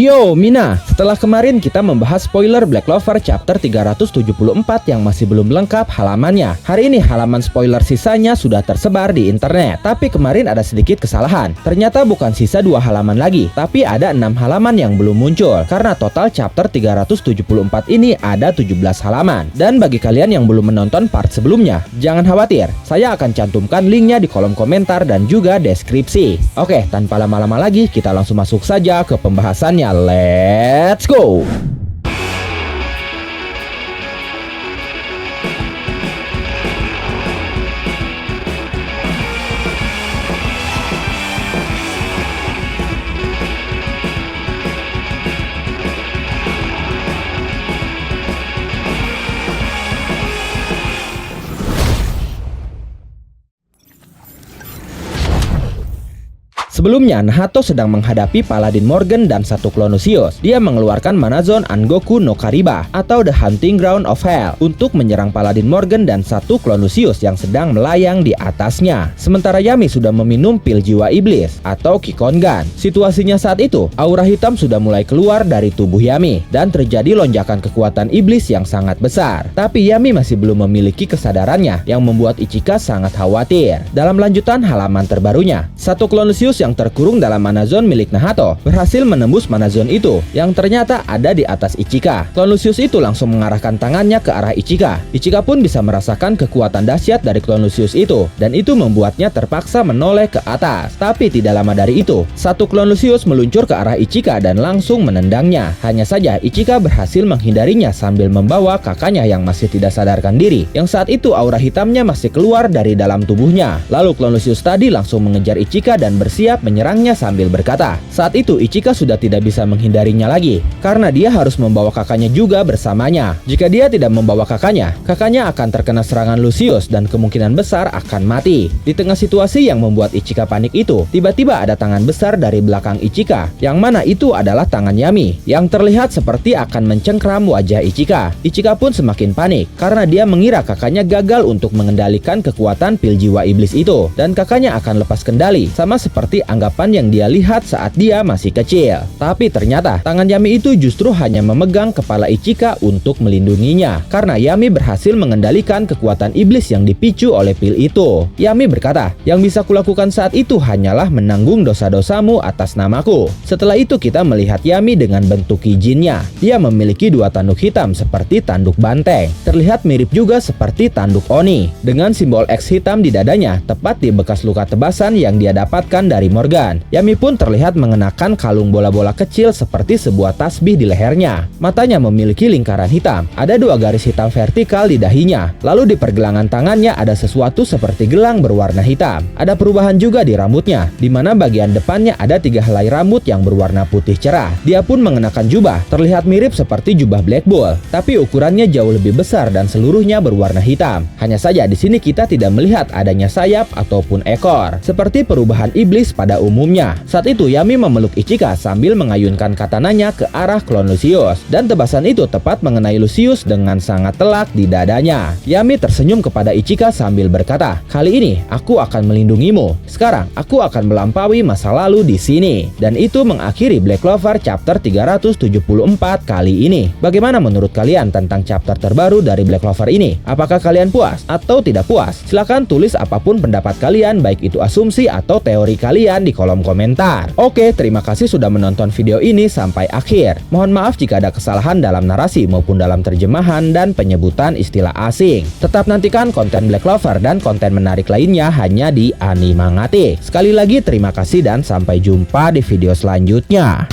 Yo Mina, setelah kemarin kita membahas spoiler Black Clover chapter 374 yang masih belum lengkap halamannya. Hari ini halaman spoiler sisanya sudah tersebar di internet. Tapi kemarin ada sedikit kesalahan. Ternyata bukan sisa 2 halaman lagi, tapi ada 6 halaman yang belum muncul. Karena total chapter 374 ini ada 17 halaman. Dan bagi kalian yang belum menonton part sebelumnya, jangan khawatir, saya akan cantumkan linknya di kolom komentar dan juga deskripsi. Oke, tanpa lama-lama lagi, kita langsung masuk saja ke pembahasannya. Let's go! Sebelumnya, Nahato sedang menghadapi Paladin Morgan dan satu klon Lucius. Dia mengeluarkan Mana Zone Angoku no Kariba atau The Hunting Ground of Hell untuk menyerang Paladin Morgan dan satu klon Lucius yang sedang melayang di atasnya. Sementara Yami sudah meminum pil jiwa iblis atau Kikongan. Situasinya saat itu, aura hitam sudah mulai keluar dari tubuh Yami dan terjadi lonjakan kekuatan iblis yang sangat besar. Tapi Yami masih belum memiliki kesadarannya yang membuat Ichika sangat khawatir. Dalam lanjutan halaman terbarunya, satu klon Lucius yang terkurung dalam Mana Zone milik Nahato berhasil menembus Mana Zone itu yang ternyata ada di atas Ichika. Klon Lucius itu langsung mengarahkan tangannya ke arah Ichika. Ichika pun bisa merasakan kekuatan dahsyat dari klon Lucius itu dan itu membuatnya terpaksa menoleh ke atas. Tapi tidak lama dari itu, satu klon Lucius meluncur ke arah Ichika dan langsung menendangnya. Hanya saja Ichika berhasil menghindarinya sambil membawa kakaknya yang masih tidak sadarkan diri, yang saat itu aura hitamnya masih keluar dari dalam tubuhnya. Lalu klon Lucius tadi langsung mengejar Ichika dan bersiap menyerangnya sambil berkata, saat itu Ichika sudah tidak bisa menghindarinya lagi karena dia harus membawa kakaknya juga bersamanya. Jika dia tidak membawa kakaknya akan terkena serangan Lucius dan kemungkinan besar akan mati. Di tengah situasi yang membuat Ichika panik itu, tiba-tiba ada tangan besar dari belakang Ichika, yang mana itu adalah tangan Yami yang terlihat seperti akan mencengkram wajah Ichika. Ichika pun semakin panik karena dia mengira kakaknya gagal untuk mengendalikan kekuatan pil jiwa iblis itu dan kakaknya akan lepas kendali sama seperti anggapan yang dia lihat saat dia masih kecil. Tapi ternyata tangan Yami itu justru hanya memegang kepala Ichika untuk melindunginya karena Yami berhasil mengendalikan kekuatan iblis yang dipicu oleh pil itu. Yami berkata, yang bisa kulakukan saat itu hanyalah menanggung dosa-dosamu atas namaku. Setelah itu kita melihat Yami dengan bentuk kijinnya. Dia memiliki 2 tanduk hitam seperti tanduk banteng. Terlihat mirip juga seperti tanduk Oni dengan simbol X hitam di dadanya tepat di bekas luka tebasan yang dia dapatkan dari Morgan. Yami pun terlihat mengenakan kalung bola-bola kecil seperti sebuah tasbih di lehernya. Matanya memiliki lingkaran hitam. Ada 2 garis hitam vertikal di dahinya. Lalu di pergelangan tangannya ada sesuatu seperti gelang berwarna hitam. Ada perubahan juga di rambutnya, di mana bagian depannya ada 3 helai rambut yang berwarna putih cerah. Dia pun mengenakan jubah, terlihat mirip seperti jubah Black Bull, tapi ukurannya jauh lebih besar dan seluruhnya berwarna hitam. Hanya saja di sini kita tidak melihat adanya sayap ataupun ekor, seperti perubahan iblis pada umumnya. Saat itu Yami memeluk Ichika sambil mengayunkan katananya ke arah klon Lucius dan tebasan itu tepat mengenai Lucius dengan sangat telak di dadanya. Yami tersenyum kepada Ichika sambil berkata, kali ini aku akan melindungimu. Sekarang aku akan melampaui masa lalu di sini. Dan itu mengakhiri Black Clover chapter 374 kali ini. Bagaimana menurut kalian tentang chapter terbaru dari Black Clover ini? Apakah kalian puas atau tidak puas? Silahkan tulis apapun pendapat kalian, baik itu asumsi atau teori kalian di kolom komentar. Oke, terima kasih sudah menonton video ini sampai akhir. Mohon maaf jika ada kesalahan dalam narasi maupun dalam terjemahan dan penyebutan istilah asing. Tetap nantikan konten Black Clover dan konten menarik lainnya hanya di Animangatik. Sekali lagi terima kasih dan sampai jumpa di video selanjutnya.